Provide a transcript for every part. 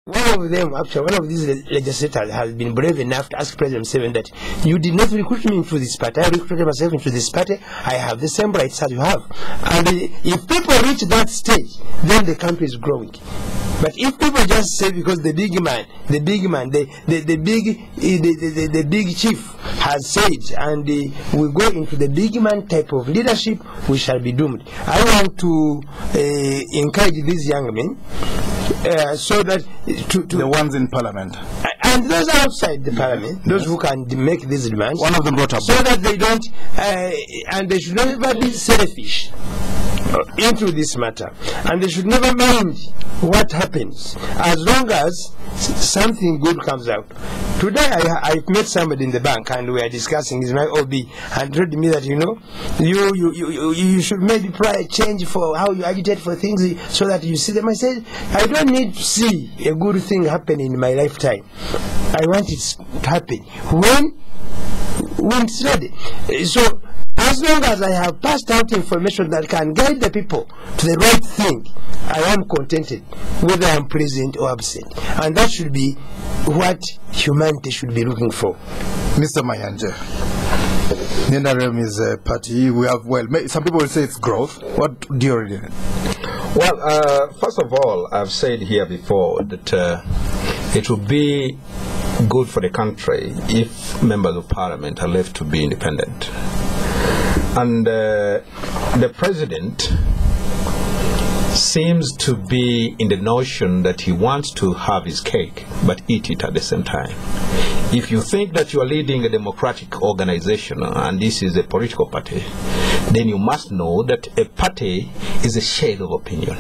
One of these legislators has been brave enough to ask President Museveni that you did not recruit me into this party. I recruited myself into this party. I have the same rights as you have. And if people reach that stage, then the country is growing. But if people just say because the big chief has said, and we go into the big man type of leadership, we shall be doomed. I want to encourage these young men so that the ones in parliament and those outside the parliament, those who can make these demands, one of them brought up, so that they don't and they should never be selfish into this matter, and they should never mind what happens as long as something good comes out. Today I met somebody in the bank and we are discussing, is my OB, and told me that you should maybe change for how you agitate for things so that you see them. I said, I don't need to see a good thing happen in my lifetime. I want it to happen when it's ready. So as long as I have passed out information that can guide the people to the right thing, I am contented, whether I am present or absent. And that should be what humanity should be looking for. Mr. Mayanja, NRM is a party. We have, well, some people will say it's growth. What do you read? Well, first of all, I've said here before that it would be good for the country if members of parliament are left to be independent. And the president seems to be in the notion that he wants to have his cake but eat it at the same time. If you think that you are leading a democratic organization and this is a political party, then you must know that a party is a shade of opinion.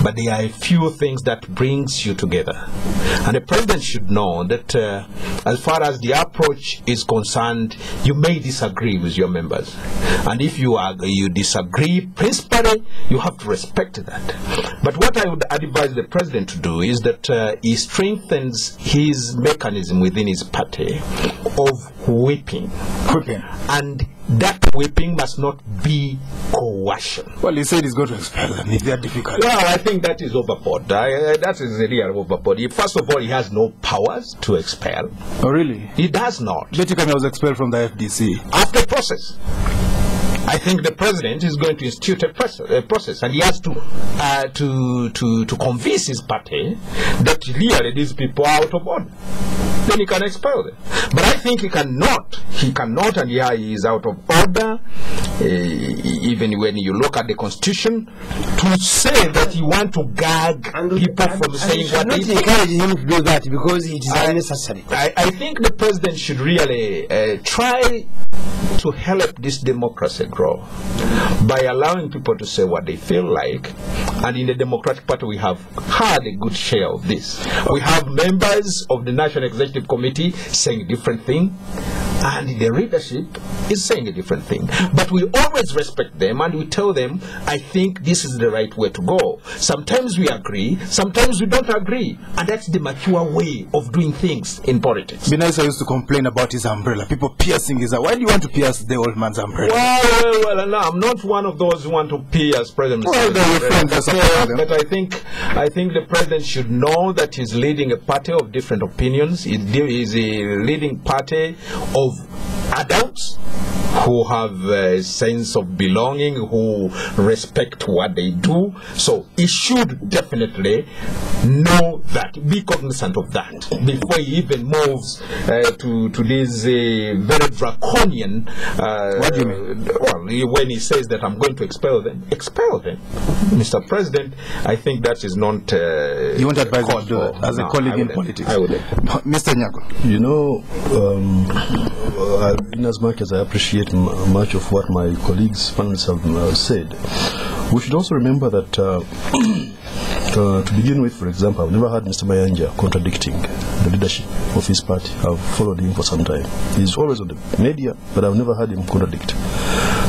But there are a few things that brings you together. And the president should know that as far as the approach is concerned, you may disagree with your members. And if you disagree principally, you have to respect that. But what I would advise the president to do is that he strengthens his mechanism within his party of whipping. And that whipping must not be coercion. Well, he said he's going to expel them if they are difficult. Well, I think that is overboard. That is really overboard. First of all, he has no powers to expel. Oh, really? He does not. Betikami was expelled from the FDC. After process. I think the president is going to institute a process, and he has to convince his party that really these people are out of order. Then he can expel them. But I think he cannot, and yeah, he is out of order, even when you look at the Constitution, to say that you want to gag people from saying what they think. Encourage him to do that because it is unnecessary. I think the president should really try to help this democracy grow by allowing people to say what they feel like. And in the Democratic Party, we have had a good share of this. We have members of the National Executive Committee saying a different thing, and the leadership is saying a different thing. But we always respect them, and we tell them, I think this is the right way to go. Sometimes we agree, sometimes we don't agree, and that's the mature way of doing things in politics. Binaisa used to complain about his umbrella, people piercing his umbrella. Why do you want to pierce the old man's umbrella? Well, no, I'm not one of those who want to pierce President Museveni. But I think the president should know that he's leading a party of different opinions. He's a leading party of adults who have a sense of belonging, who respect what they do. So he should definitely know that, be cognizant of that, before he even moves to this very draconian. What do you mean? Well, when he says that I'm going to expel them, Mr. President, I think that is not. You won't advise him to do that as a colleague in politics? I would. Mr. Nyago. You know, in as much as I appreciate much of what my colleagues panelists have said, we should also remember that to begin with, for example, I've never heard Mr. Mayanja contradicting the leadership of his party. I've followed him for some time. He's always on the media, but I've never heard him contradict.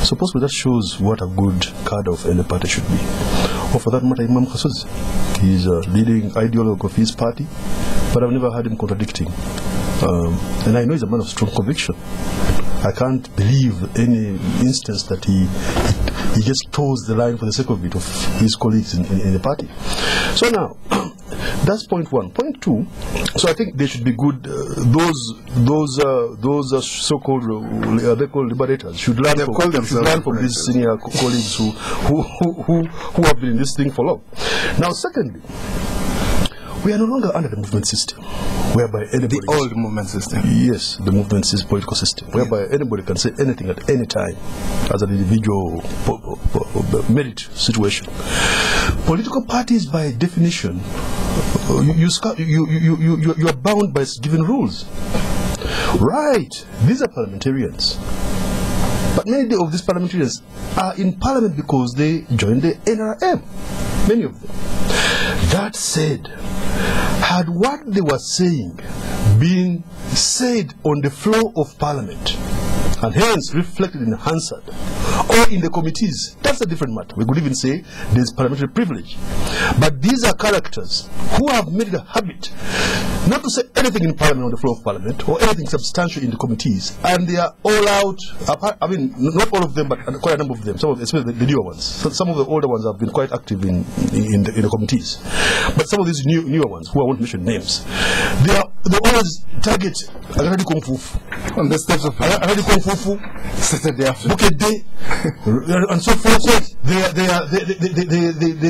So possibly that shows what a good cadre of any party should be. Or for that matter, Imam Kasozi. He's a leading ideologue of his party, but I've never heard him contradicting. And I know he's a man of strong conviction. I can't believe any instance that he just toes the line for the sake of it of his colleagues in the party. So now, That's point one. Point two, so I think they should be good. Those so-called they call liberators should learn from these senior colleagues who have been in this thing for long. Now, secondly, we are no longer under the movement system, whereby anybody... The old movement system. Yes, the movement system, political system, whereby anybody can say anything at any time as an individual merit situation. Political parties, by definition, you are bound by given rules. Right, these are parliamentarians. But many of these parliamentarians are in parliament because they joined the NRM. Many of them. That said, had what they were saying been said on the floor of parliament, and hence reflected in Hansard or in the committees, that's a different matter. We could even say there's parliamentary privilege. But these are characters who have made it a habit not to say anything in parliament, on the floor of parliament, or anything substantial in the committees, and they are all out. I mean, not all of them, but quite a number of them, some of them, especially the newer ones. So some of the older ones have been quite active in the committees. But some of these newer ones, who I won't mention names, they always target Agadi Kung Fu on the steps of Agadi Kung Fu Saturday after. Day, and so forth. So they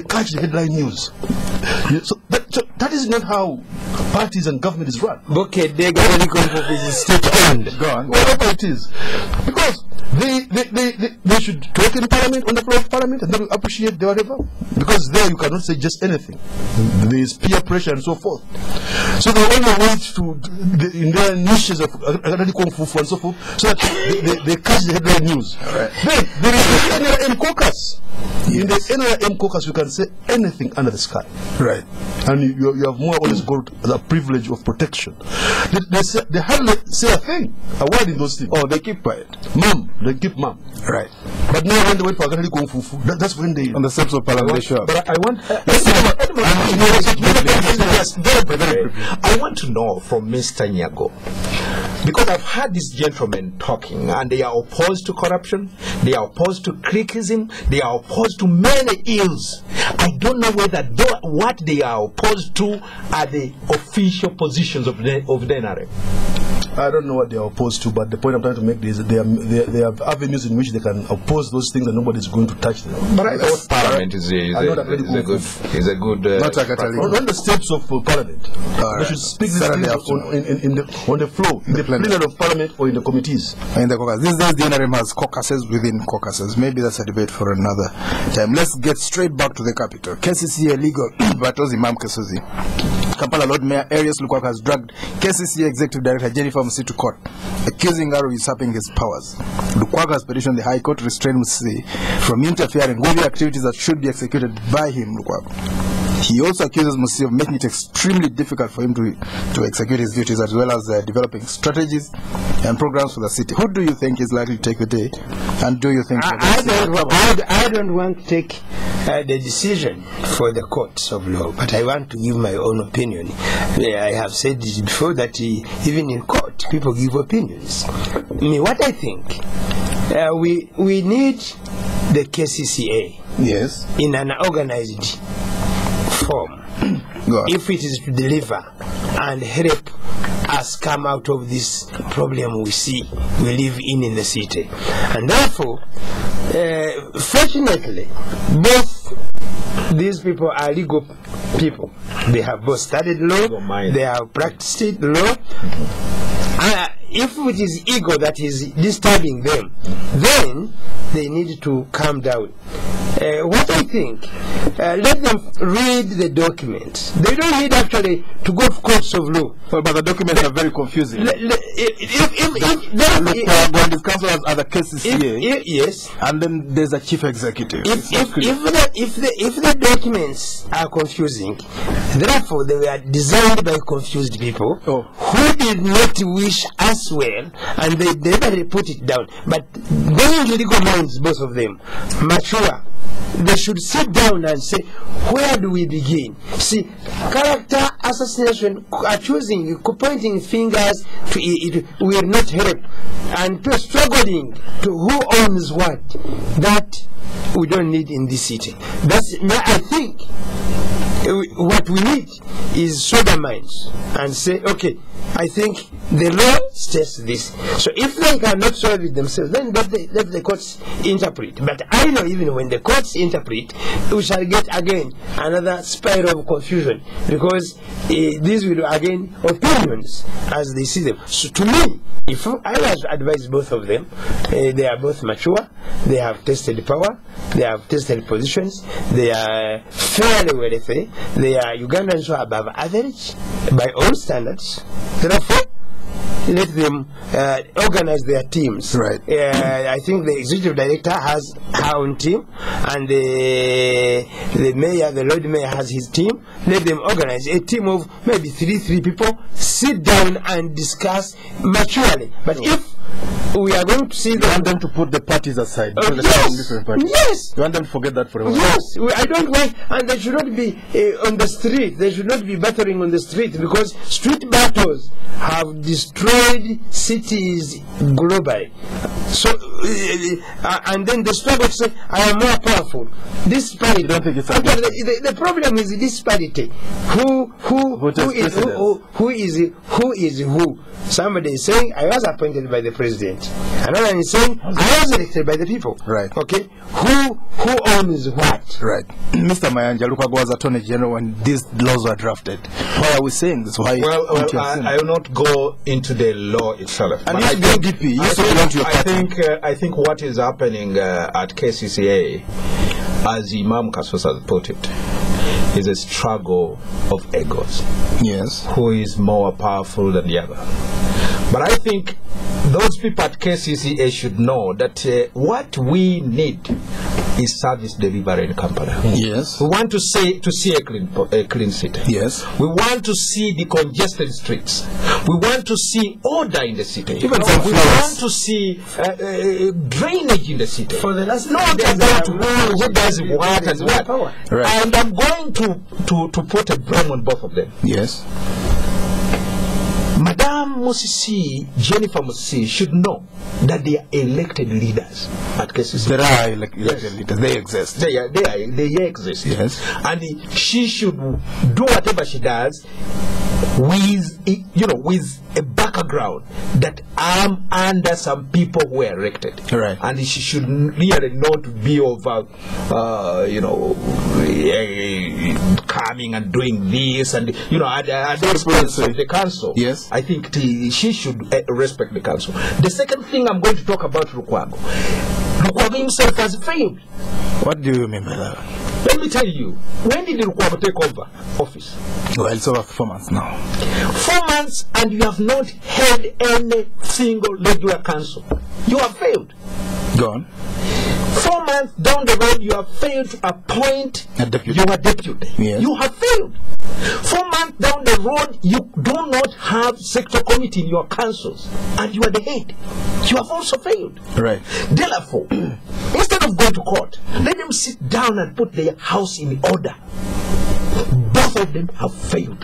catch the headline news. So that is not how parties and government is run. Bucket Day Agadi Kung Fu is state-owned. Go on. Whatever it is, because they should talk in parliament, on the floor of parliament, and they will appreciate the whatever. Because there you cannot say just anything. There is peer pressure and so forth. So they only wait in their niches of Agadi Kung Fu and so forth, so that they catch the headline news. Right. Then there is the NRM caucus. Yes. In the NRM caucus, you can say anything under the sky. Right. And you have more or less got the privilege of protection. They hardly say a thing, a word in those things. Oh, they keep quiet. They keep mum. Right. But now when they wait for Agadi Kung Fu, that's when they... On the steps of parliament, they show up. But I want... I want to know from Mr. Nyago, because I've heard these gentlemen talking, and they are opposed to corruption, they are opposed to criticism, they are opposed to many ills. I don't know whether what they are opposed to are the official positions of the NRM. I don't know what they are opposed to, but the point I'm trying to make is that they have avenues in which they can oppose those things and nobody is going to touch them. But I thought Parliament is a good not on the steps of Parliament. They should speak this thing on the floor, in the plenary of Parliament or in the committees. In the caucus. These days the NRM has caucuses within caucuses. Maybe that's a debate for another time. Let's get straight back to the capital. KCCA legal battles Imam Kasozi. Kampala Lord Mayor Arius Lukwaka has dragged KCCA Executive Director Jennifer Musi to court, accusing her of usurping his powers. Lukwaka has petitioned the High Court to restrain Musi from interfering with the activities that should be executed by him, Lukwaka. He also accuses Musi of making it extremely difficult for him to execute his duties, as well as developing strategies and programs for the city. Who do you think is likely to take the day? And do you think... I don't want to take the decision for the courts of law, but I want to give my own opinion. I have said this before, that even in court, people give opinions. What I think, we need the KCCA yes, in an organized form, if it is to deliver and help us come out of this problem we live in the city. And therefore, fortunately, both these people are legal people. They have both studied law, they have practiced law. If it is ego that is disturbing them, then they need to calm down. What I think, let them read the documents. They don't need actually to go to courts of law. Well, but the documents are very confusing. When the councillors are the KCCA, yes, and then there's a chief executive. If the documents are confusing, therefore they were designed by confused people who did not wish us well, and they never put it down. But being legal minds, both of them, mature, they should sit down and say, where do we begin? See, character assassination, accusing, pointing fingers to it will not help, and struggling to who owns what, that we don't need in this city. That's, I think, what we need is sober minds and say, okay, I think the law states this. So if they cannot solve it themselves, then let the courts interpret. But I know even when the courts interpret, we shall get again another spiral of confusion, because these will again opinions as they see them. So to me, if I was advise both of them, they are both mature, they have tested power, they have tested positions, they are fairly wealthy, they are Ugandans who are above average by all standards. Therefore, let them organize their teams. Right. I think the executive director has her own team, and the mayor, the Lord Mayor, has his team. Let them organize a team of maybe three people, sit down and discuss maturely. But if we are going to see them, you want them to put the parties aside. Yes. Different parties. Yes. You want them to forget that for a while. Yes. I don't want, and they should not be on the street. They should not be battering on the street, because street battles have destroyed cities globally. So, and then the struggle to say, I am more powerful. Disparity. Don't think it's the problem is disparity. Who is who? Somebody is saying, I was appointed by the president. Another one is saying, I was elected by the people. Right. Okay. Who owns what? Right. Mr. Mayanja, Lukwago was Attorney General when these laws were drafted. Why are we saying this? Why? Well, I will not go into the law itself. And I think what is happening at KCCA, as Imam Kasozi has put it, is a struggle of egos. Yes. Who is more powerful than the other? But I think those people at KCCA should know that what we need is service delivery in Kampala. Yes. We want to see a clean city. Yes. We want to see the congested streets. We want to see order in the city. Even we want to see drainage in the city. For the last not about who does what and what. Right. And I'm going to put a blame on both of them. Yes. Madame Musisi, Jennifer Musisi, should know that they are elected leaders at KCC. There are elected leaders. They exist. They exist. Yes. And she should do whatever she does with a background that I'm under some people who are elected. Right. And she should really not be over, coming and doing this and, at the expense of the council. Yes. I think she should respect the council. The second thing I'm going to talk about Lukwago. Lukwago himself has failed. What do you mean by that? Let me tell you, when did Lukwago take over office? Well, it's over 4 months now. 4 months, and you have not held any single regular council. You have failed. Go on. 4 months down the road, you have failed to appoint a deputy. Your deputy. Yes. You have failed. 4 months down the road, you do not have sector committee in your councils, and you are the head. You have also failed. Right. Therefore, instead of going to court, let them sit down and put their house in order. Both of them have failed.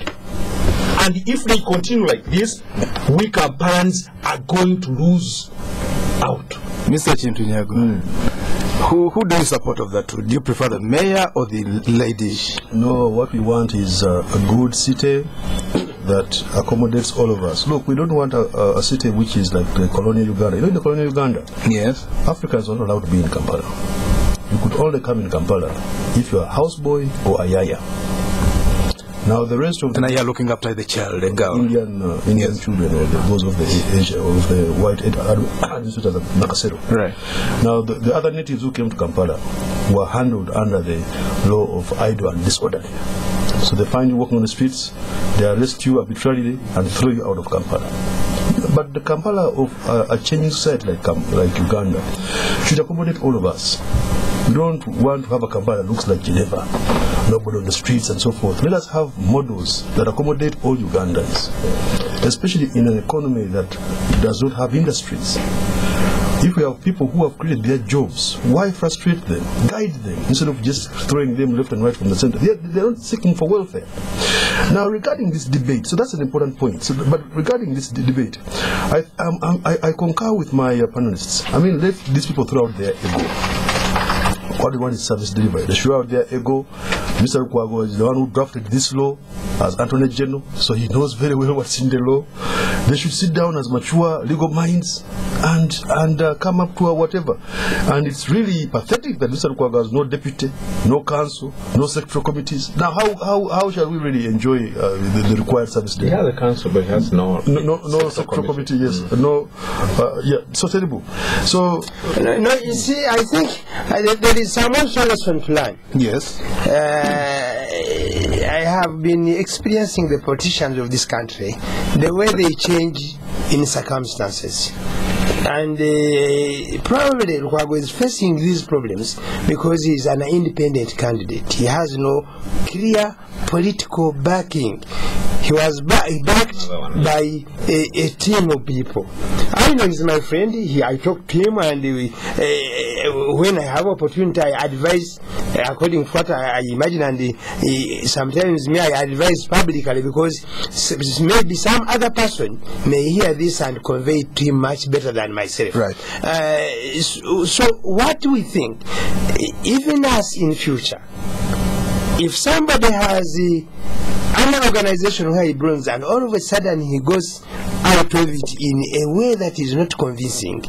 And if they continue like this, we Kampalans are going to lose out. Mr. Kintu Nyago, who do you support of that? Do you prefer the mayor or the lady? No, what we want is a good city that accommodates all of us. Look, we don't want a city which is like the colonial Uganda. You know, in the colonial Uganda, yes, Africans are not allowed to be in Kampala. You could only come in Kampala if you're a houseboy or a yaya. Now the rest of the... And you're looking after the child, the girl. Indian yes. children, or those of the Asia, of the white administrators of Nakasero. Right. Now the other natives who came to Kampala were handled under the law of idle and disorderly. So they find you walking on the streets, they arrest you arbitrarily and throw you out of Kampala. But the Kampala of a changing society like Uganda should accommodate all of us. We don't want to have a Kampala that looks like Geneva, nobody on the streets and so forth. Let us have models that accommodate all Ugandans, especially in an economy that does not have industries. If we have people who have created their jobs, why frustrate them? Guide them instead of just throwing them left and right from the center. They're not seeking for welfare. Now, regarding this debate, so that's an important point. But regarding this debate, I concur with my panelists. I mean, let these people throw out their ego. What they want is service delivery. They show out their ego Mr. Lukwago is the one who drafted this law as Attorney General, so he knows very well what's in the law. They should sit down as mature legal minds and come up to a whatever. And it's really pathetic that Mr. Lukwago has no deputy, no council, no sectoral committees. Now, how shall we really enjoy the required service there? He has a council, but he has no sectoral committee. Yes, no, yeah, so terrible. So, no, you see, I think there is some solution plan. Yes. I have been experiencing the politicians of this country, the way they change in circumstances. And probably Lukwago is facing these problems because he is an independent candidate. He has no clear political backing. He was backed by a team of people. I know he's my friend. I talk to him, and when I have opportunity, I advise according to what I imagine, and sometimes I advise publicly because maybe some other person may hear this and convey it to him much better than myself. Right. So what do we think, even us in future, if somebody has an organization where he belongs and all of a sudden he goes out of it in a way that is not convincing,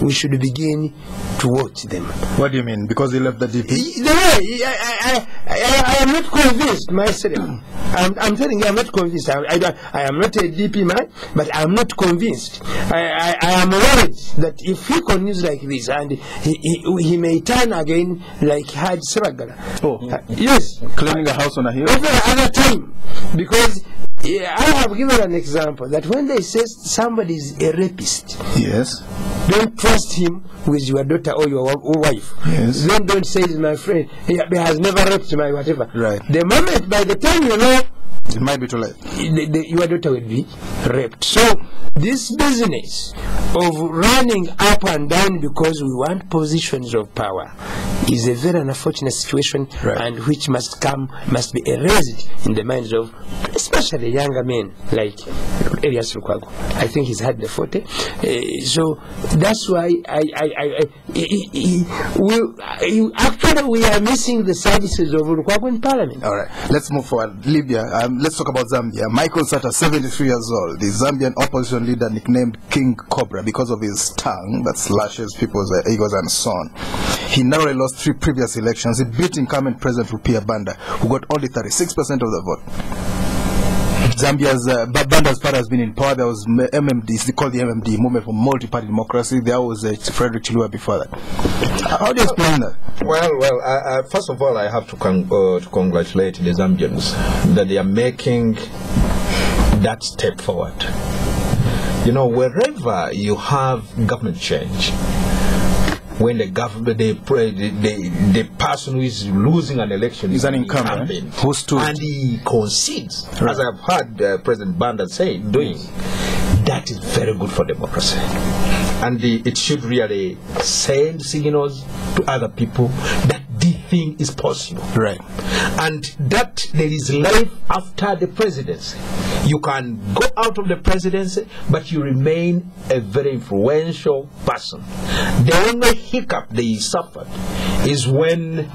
we should begin to watch them. What do you mean? Because he left the DP? I am not convinced myself. I'm telling you, I'm not convinced. I am not a DP man, but I'm not convinced. I am worried that if he continues like this, and he may turn again like Haj Saragala. Oh, yes. Claiming a house on a hill? Over another time. Because I have given an example that when they say somebody is a rapist, yes, don't trust him with your daughter or your wife. Yes. Then don't say he's my friend. He has never raped my whatever. Right. The moment, by the time you know, it might be too late. Your daughter will be raped. So this business of running up and down because we want positions of power is a very unfortunate situation, right, and which must be erased in the minds of especially younger men like Elias Lukwago. I think he's had the forte. So that's why we are missing the services of Lukwago in Parliament. All right, let's move forward. Libya, let's talk about Zambia. Michael Sata, 73 years old, the Zambian opposition leader nicknamed King Cobra because of his tongue that slashes people's egos and so on. He narrowly lost 3 previous elections. He beat incumbent President Rupia Banda, who got only 36% of the vote. Zambia's Banda's party has been in power. There was MMD, they call the MMD, Movement for Multi-Party Democracy. There was Frederick Chilua before that. How do you explain that? Well, first of all, I have to congratulate the Zambians that they are making that step forward. You know, wherever you have government change, when the government, the person who is losing an election is an incumbent who stood, and he concedes, right, as I've heard President Banda doing, that is very good for democracy. And it should really send signals to other people that this thing is possible. Right. And that there is life after the presidency. You can go out of the presidency, but you remain a very influential person. The only hiccup they suffered is when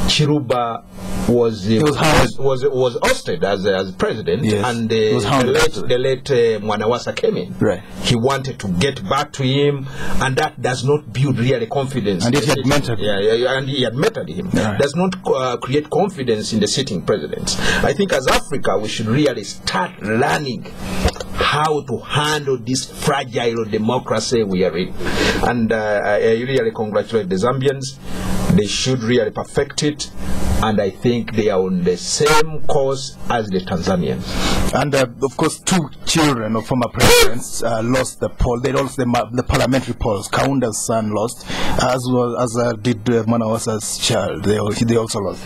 Chiruba was ousted as president, yes, and the late Mwanawasa came in. Right. He wanted to get back to him, and that does not build really confidence. And he had mentored him. And he had mentored him. Right. Does not create confidence in the sitting president. I think as Africa, we should really start learning how to handle this fragile democracy we are in. And I really congratulate the Zambians. They should really perfect it, and I think they are on the same course as the Tanzanians. And of course, 2 children of former presidents lost the poll. They lost the parliamentary polls. Kaunda's son lost, as well as did Manawasa's child. They also lost.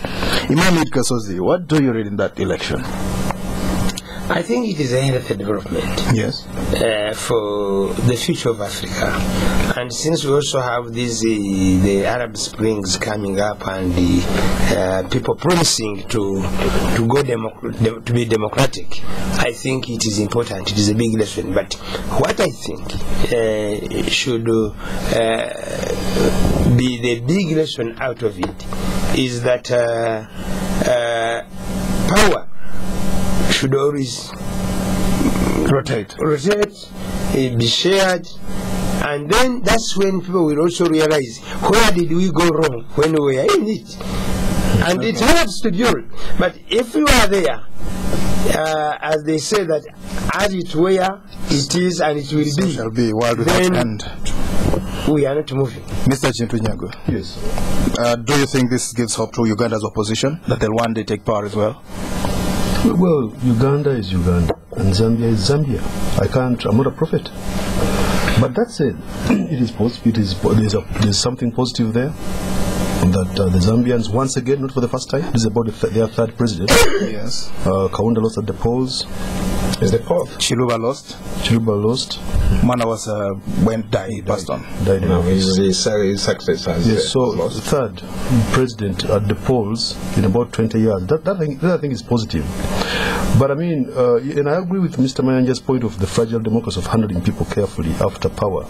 Imam Kasozi, what do you read in that election? I think it is a healthy development, yes, for the future of Africa. And since we also have the Arab Springs coming up, and the people promising to be democratic, I think it is important. It is a big lesson. But what I think should be the big lesson out of it is that power should always Rotate. be shared, and then that's when people will also realize where did we go wrong when we were in it. And it helps to build. But if you are there, as they say that as it were, it is and it will be, Shall be world without end. we are not moving. Mr. Kintu Nyago, Yes. do you think this gives hope to Uganda's opposition that they'll one day take power as well? Well, Uganda is Uganda, and Zambia is Zambia. I'm not a prophet. But that said, it is positive. There's something positive there. That the Zambians, once again, not for the first time, this is about their third president. Yes. Kaunda lost at the polls. Is the fourth? Chiluba lost. Mana was died, passed on. Died. No, his successor. Yes, so the third president at the polls in about 20 years. That I think is positive. But I mean, and I agree with Mr. Mayanja's point of the fragile democracy of handling people carefully after power.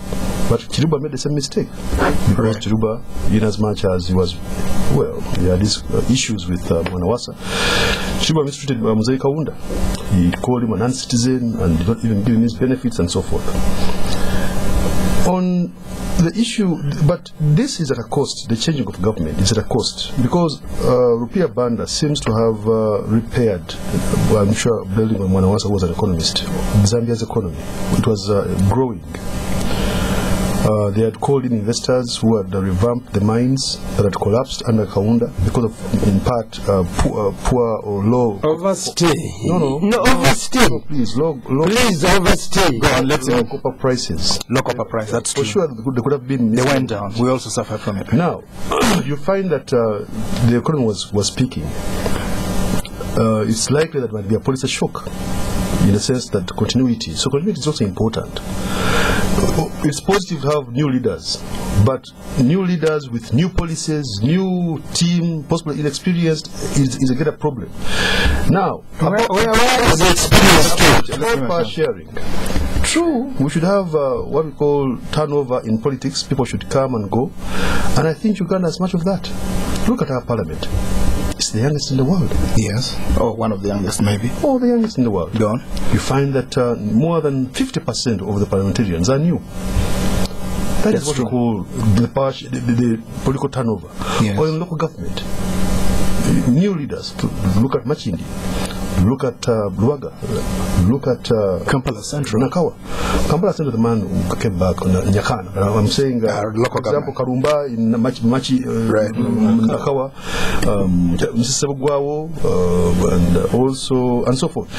But Chiluba made the same mistake. Because Chiluba, in as much as he had these issues with Mwanawasa, Chiluba mistreated Museveni Kaunda. He called him a non-citizen and did not even give him his benefits and so forth. On the issue, but this is at a cost. The changing of government is at a cost because Rupia Banda seems to have repaired. I'm sure building on Mwanawasa was an economist. Zambia's economy, it was growing. They had called in investors who had revamped the mines that had collapsed under Kaunda because of, in part, poor or low. Overstay. No, overstay. No, please, low. Please overstay. Go on, let's low copper prices. Low copper price, that's For true. sure, they could have been. They went down. We also suffered from it. Now, you find that the economy was peaking. It's likely that there might be a policy shock in the sense that continuity. So continuity is also important. It's positive to have new leaders, but new leaders with new policies, new team, possibly inexperienced, is a greater problem. Now, Where is the experience? about power sharing. True, we should have what we call turnover in politics. People should come and go, and I think Uganda has much of that. Look at our parliament. It's the youngest in the world. Yes. Or one of the youngest, maybe. Oh, the youngest in the world. Go on. You find that more than 50% of the parliamentarians are new. That's what true. we call the political turnover. Yes. Or in local government. New leaders. Look at Machindi. Look at Luaga. Look at Kampala Central. Nakawa. Kampala Central, the man who came back on Nyakana. I'm saying, local for example, Karumba in Machi, Right. Nakawa, Mrs. and also, and so forth.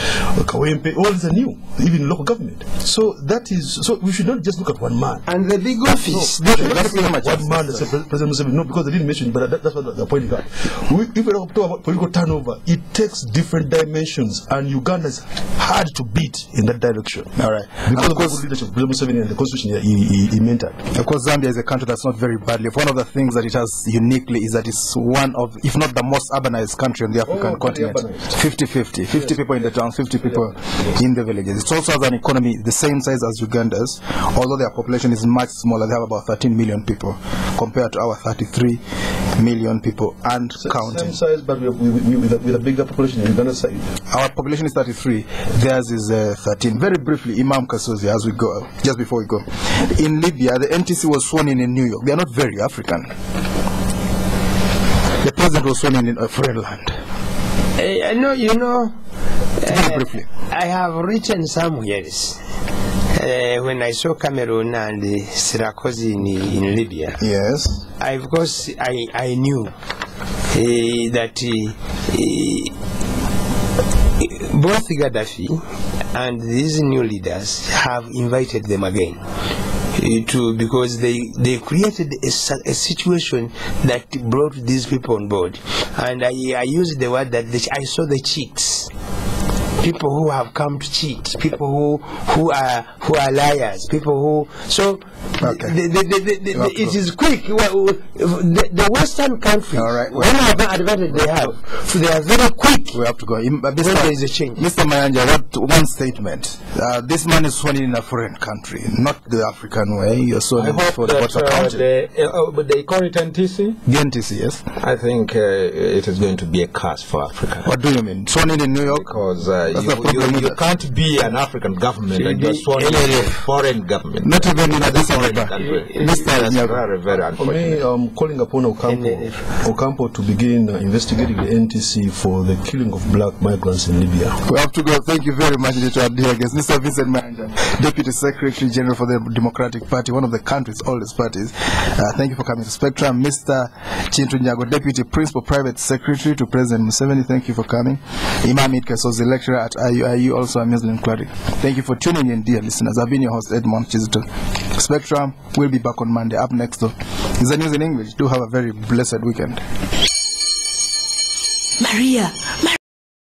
Kawempe, all these are new, even in local government. So that is, so we should not just look at one man. And the big office. One man, President Museveni, no, because they didn't mention it, but that's what the point got. If we talk about political turnover, it takes different dimensions, and Uganda is hard to beat in that direction. All right. Because of the good leadership of President Museveni and the constitution he mentored. Of course, Zambia is a country that's not very badly. One of the things that it has uniquely is that it's one of, if not the most urbanized country on the African continent. 50-50. 50 people in the towns, 50 people in the villages. It also has an economy the same size as Uganda's, although their population is much smaller. They have about 13 million people compared to our 33 million people and counting. Same size, but with a bigger population in Uganda's side. Our population is 33. Theirs is 13. Very briefly, Imam Kasozi, as we go, just before we go. In Libya, the NTC was sworn in New York. They are not very African. The president was sworn in a foreign land. Very briefly. I have written somewhere when I saw Cameroon and Sarkozy in Libya. Yes. Of course, I knew that both Gaddafi and these new leaders have invited them again because they created a situation that brought these people on board. And I used the word that I saw the cheeks people who have come to cheat, people who are liars, people who. So it is quick. The Western countries, one advantage they have, they are very quick. We have to go. When there is a change. Mr. Mayanja, one statement. This man is sworn in a foreign country, not the African way. You're sworn in for the water country. They call it NTC? The NTC, yes. I think it is going to be a curse for Africa. What do you mean? Sworn in New York? Because you can't be an African government and you're sworn in a foreign government. Not even in a foreign country. Mr. Nyago. Very unfortunate. For me, I'm calling upon Ocampo to begin investigating the NTC for the killing of black migrants in Libya. We have to go. Thank you very much, dear guest. Mr. Vincent Mayanja, Deputy Secretary General for the Democratic Party, one of the country's oldest parties. Thank you for coming to Spectrum. Mr. Kintu Nyago, Deputy Principal Private Secretary to President Museveni, thank you for coming. Imam Kasozi, lecturer at IUIU, also a Muslim Cleric. Thank you for tuning in, dear listeners. I've been your host, Edmond Chizito. Spectrum will be back on Monday. Up next, though, is the news in English. Do have a very blessed weekend. Maria.